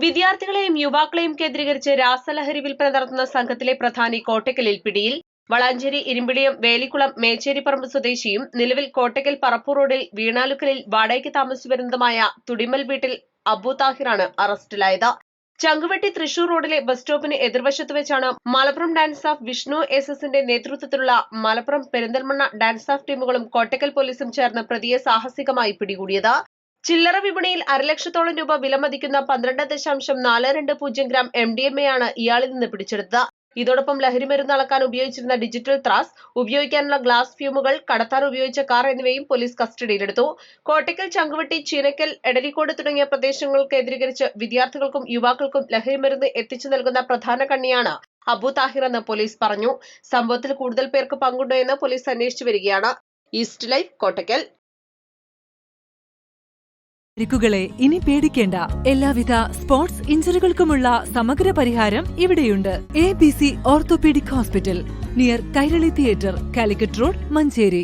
വിദ്യാർത്ഥികളെയും യുവാക്കളെയും കേന്ദ്രീകരിച്ച് രാസലഹരി വിൽപ്പന നടത്തുന്ന സംഘത്തിലെ പ്രധാനി കോട്ടയ്ക്കലിൽ പിടിയിൽ. വളാഞ്ചേരി ഇരുമ്പിളിയം വേലിക്കുളം മേച്ചേരിപ്പറമ്പ് സ്വദേശിയും നിലവിൽ കോട്ടയ്ക്കൽ പറപ്പൂർ റോഡിൽ വീണാലുക്കലിൽ വാടകയ്ക്ക് താമസിച്ചു വരുന്നതുമായ തുടിമൽ വീട്ടിൽ അബു താഹിറാണ് അറസ്റ്റിലായത്. ചങ്കുവെട്ടി തൃശൂർ റോഡിലെ ബസ് സ്റ്റോപ്പിന് എതിർവശത്ത് വെച്ചാണ് മലപ്പുറം ഡാൻസ് ഓഫ് വിഷ്ണു എസ്.എസിന്റെ നേതൃത്വത്തിലുള്ള മലപ്പുറം പെരിന്തൽമണ്ണ ഡാൻസ് ഓഫ് ടീമുകളും കോട്ടയ്ക്കൽ പോലീസും ചേർന്ന് പ്രതിയെ സാഹസികമായി പിടികൂടിയത്. ചില്ലറ വിപണിയിൽ 1,00,000-ഓളം രൂപ വിലമതിക്കുന്ന 12.42 ഗ്രാം MDMA ആണ് ഇയാളിൽ നിന്ന് പിടിച്ചെടുത്തത്. ഇതോടൊപ്പം ലഹരിമരുന്ന് അളക്കാൻ ഉപയോഗിച്ചിരുന്ന ഡിജിറ്റൽ ത്രാസ്, ഉപയോഗിക്കാനുള്ള ഗ്ലാസ് ഫ്യൂമുകൾ, കടത്താൻ ഉപയോഗിച്ച കാർ എന്നിവയും പോലീസ് കസ്റ്റഡിയിലെടുത്തു. കോട്ടയ്ക്കൽ, ചങ്കുവെട്ടി, ചീനക്കൽ, എടരിക്കോട് തുടങ്ങിയ പ്രദേശങ്ങൾ കേന്ദ്രീകരിച്ച് വിദ്യാർത്ഥികൾക്കും യുവാക്കൾക്കും ലഹരിമരുന്ന് എത്തിച്ചു നൽകുന്ന പ്രധാന കണ്ണിയാണ് അബു താഹിർ എന്ന് പോലീസ് പറഞ്ഞു. സംഭവത്തിൽ കൂടുതൽ പേർക്ക് പങ്കുണ്ടോ എന്ന് പോലീസ് അന്വേഷിച്ചു വരികയാണ്. East live, Kottakkal. പരിക്കുകളെ ഇനി പേടിക്കേണ്ട. എല്ലാവിധ സ്പോർട്സ് ഇഞ്ചുറികൾക്കുമുള്ള സമഗ്ര പരിഹാരം ഇവിടെയുണ്ട്. ABC orthopaedic hospital, near Kairali theatre, Calicut road, Manjeri.